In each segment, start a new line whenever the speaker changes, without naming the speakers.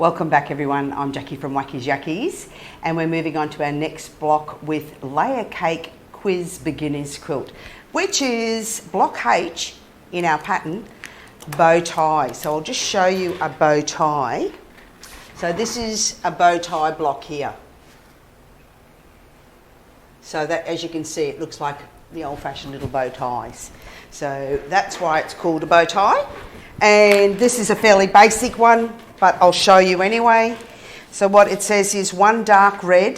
Welcome back everyone, I'm Jackie from Wacky's Yackies and we're moving on to our next block with Layer Cake Quiz Beginners Quilt, which is block H in our pattern, bow tie. So I'll just show you a bow tie. So this is a bow tie block here. So that, as you can see, it looks like the old-fashioned little bow ties. So that's why it's called a bow tie. And this is a fairly basic one, but I'll show you anyway. So what it says is one dark red,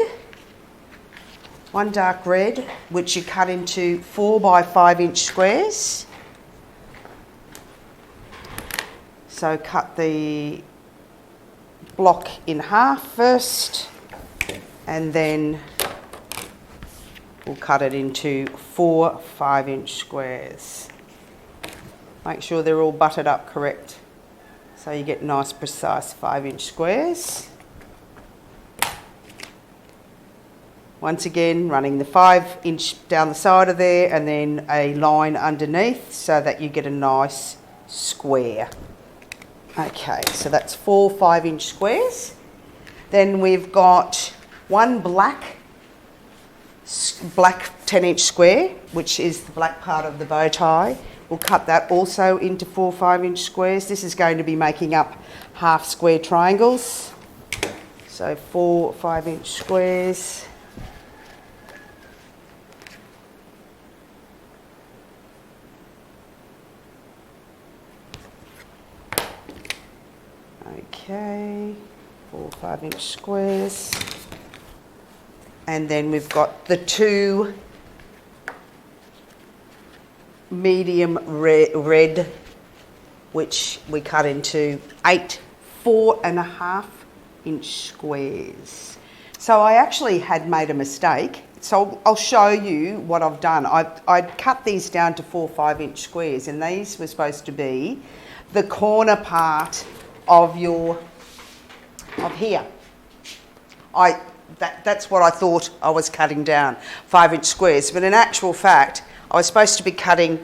which you cut into 4 by 5 inch squares. So cut the block in half first, and then we'll cut it into 4 5 inch squares. Make sure they're all butted up correct, so you get nice precise 5 inch squares. Once again, running the 5 inch down the side of there and then a line underneath so that you get a nice square. Okay, so that's 4 5 inch squares. Then we've got one black 10 inch square, which is the black part of the bow tie. We'll cut that also into 4 5 inch squares. This is going to be making up half square triangles. So 4 5 inch squares. Okay, 4 5 inch squares. And then we've got the two medium red, which we cut into 8 4.5 inch squares. So I actually had made a mistake. So I'll show you what I've done. I'd cut these down to 4 5 inch squares, and these were supposed to be the corner part of here. That's what I thought I was cutting down, 5 inch squares. But in actual fact, I was supposed to be cutting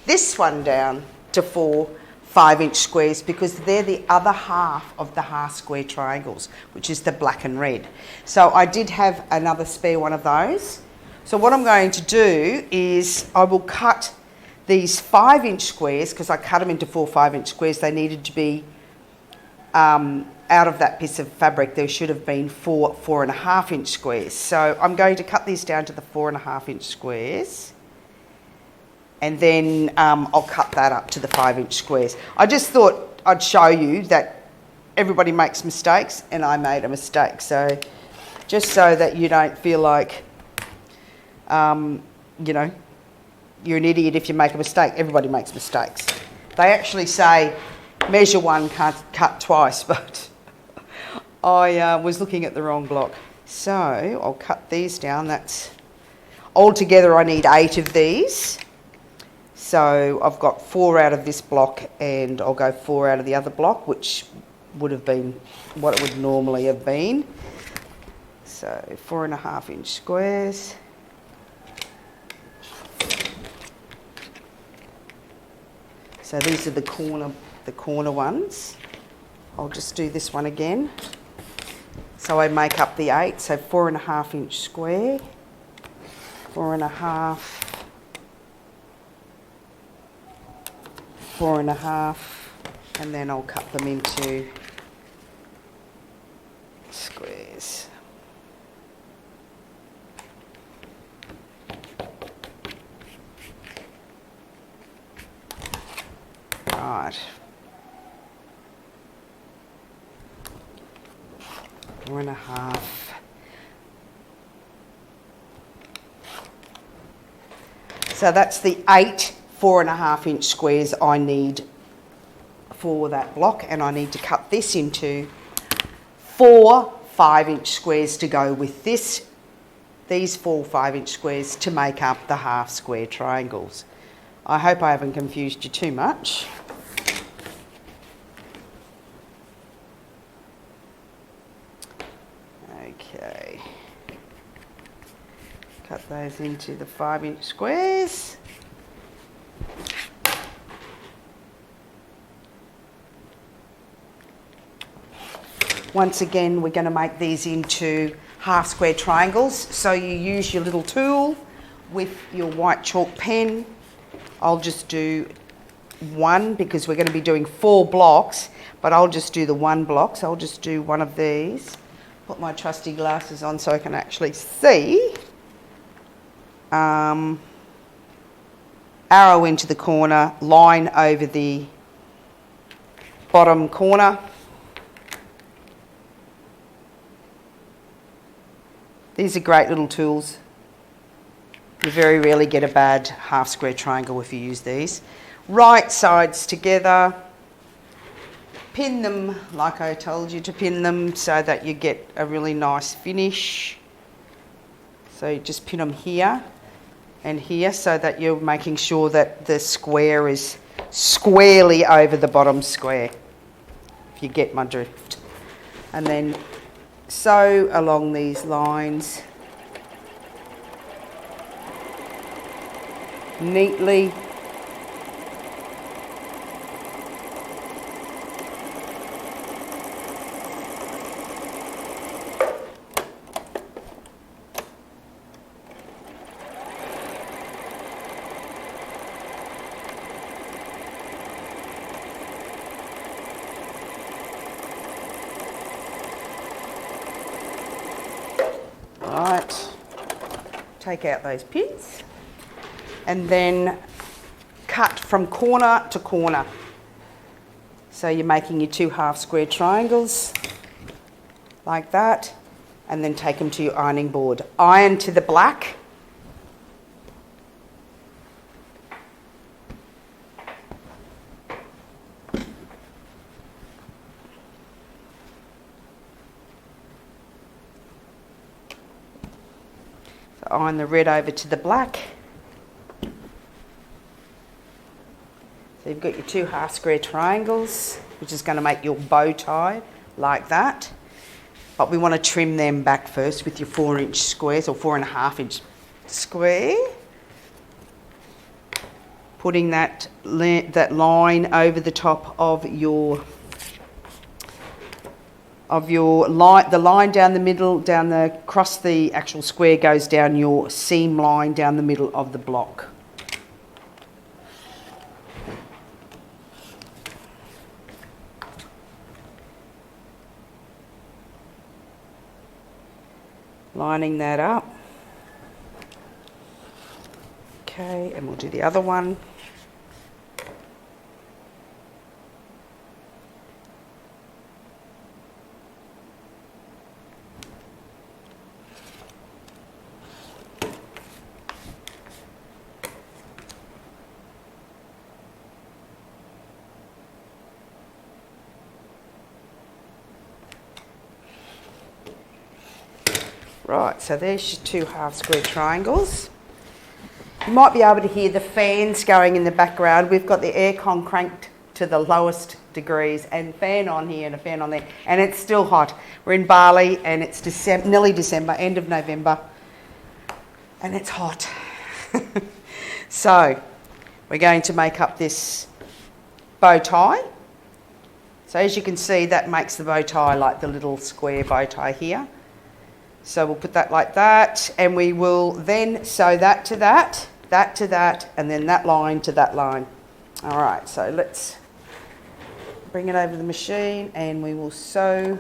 this one down to 4 5 inch squares because they're the other half of the half square triangles, which is the black and red. So I did have another spare one of those. So what I'm going to do is I will cut these 5 inch squares, because I cut them into 4 5 inch squares. They needed to be out of that piece of fabric. There should have been 4 4.5 inch squares. So I'm going to cut these down to the 4.5 inch squares, and then I'll cut that up to the 5 inch squares. I just thought I'd show you that everybody makes mistakes, and I made a mistake. So just so that you don't feel like, you know, you're an idiot if you make a mistake. Everybody makes mistakes. They actually say measure one, can't cut twice, but I was looking at the wrong block. So I'll cut these down. That's altogether I need 8 of these. So I've got 4 out of this block, and I'll go 4 out of the other block, which would have been what it would normally have been. So 4.5 inch squares. So these are the corner ones. I'll just do this one again. So I make up the 8, so 4.5 inch square, 4.5, 4.5, and then I'll cut them into squares. Right. 4.5. So that's the 8 4.5 inch squares I need for that block, and I need to cut this into 4 5 inch squares to go with these 4 5 inch squares to make up the half square triangles. I hope I haven't confused you too much. Okay. Cut those into the 5 inch squares. Once again, we're going to make these into half square triangles. So you use your little tool with your white chalk pen. I'll just do one because we're going to be doing 4 blocks, but I'll just do the 1 block. So I'll just do one of these. Put my trusty glasses on so I can actually see. Arrow into the corner, line over the bottom corner. These are great little tools. You very rarely get a bad half square triangle if you use these. Right sides together. Pin them like I told you to pin them so that you get a really nice finish. So you just pin them here and here so that you're making sure that the square is squarely over the bottom square, if you get my drift. And then sew along these lines neatly. Right, take out those pins and then cut from corner to corner. So you're making your 2 half square triangles like that, and then take them to your ironing board. Iron to the black. Iron the red over to the black. So you've got your 2 half square triangles, which is going to make your bow tie like that. But we want to trim them back first with your 4-inch squares or 4.5-inch square. Putting that line over the top of your line, the line down the middle, across the actual square goes down your seam line down the middle of the block. Lining that up. Okay, and we'll do the other one. Right, so there's your 2 half square triangles. You might be able to hear the fans going in the background. We've got the aircon cranked to the lowest degrees and fan on here and a fan on there, and it's still hot. We're in Bali and it's nearly December, end of November, and it's hot. So we're going to make up this bow tie. So as you can see, that makes the bow tie like the little square bow tie here. So we'll put that like that, and we will then sew that to that, that to that, and then that line to that line. All right, so let's bring it over the machine and we will sew.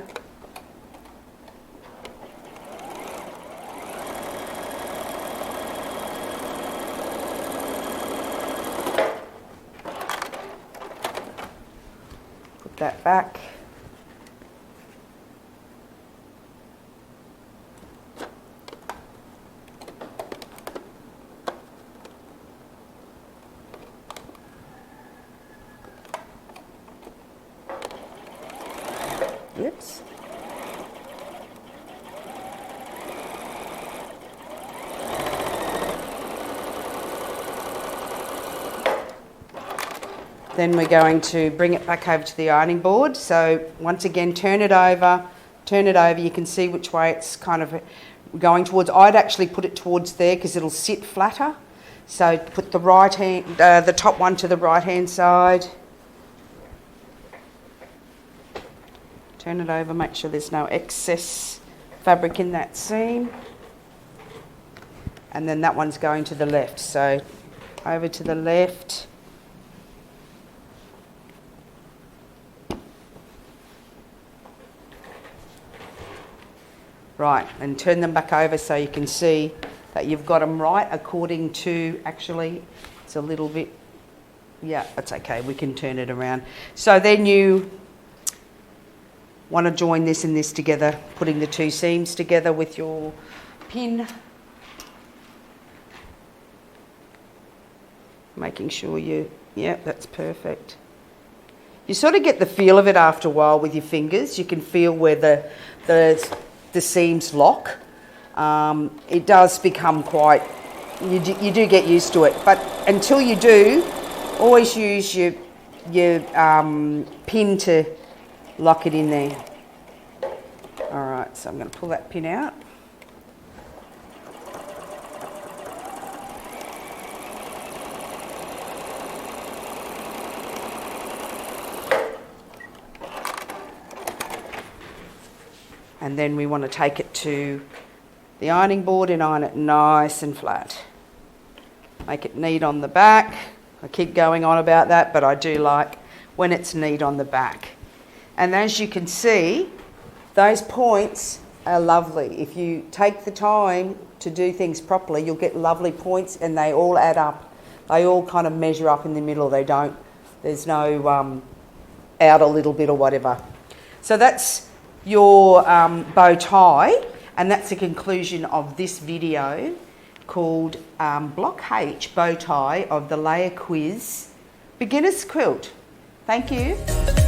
Put that back. Oops. Then we're going to bring it back over to the ironing board. So once again, turn it over. You can see which way it's kind of going towards. I'd actually put it towards there because it'll sit flatter. So put the right hand, the top one to the right hand side. Turn it over, make sure there's no excess fabric in that seam. And then that one's going to the left. So over to the left. Right, and turn them back over so you can see that you've got them right according to, actually, it's a little bit, yeah, that's okay, we can turn it around. So then you want to join this and this together, putting the two seams together with your pin. Making sure you, yeah, that's perfect. You sort of get the feel of it after a while with your fingers. You can feel where the seams lock. It does become quite, you do get used to it, but until you do, always use your pin to lock it in there. All right, so I'm going to pull that pin out. And then we want to take it to the ironing board and iron it nice and flat. Make it neat on the back. I keep going on about that, but I do like when it's neat on the back. And as you can see, those points are lovely. If you take the time to do things properly, you'll get lovely points, and they all add up. They all kind of measure up in the middle. They don't, there's no out a little bit or whatever. So that's your bow tie, and that's the conclusion of this video called Block H Bow Tie of the Layer Quiz Beginner's Quilt. Thank you.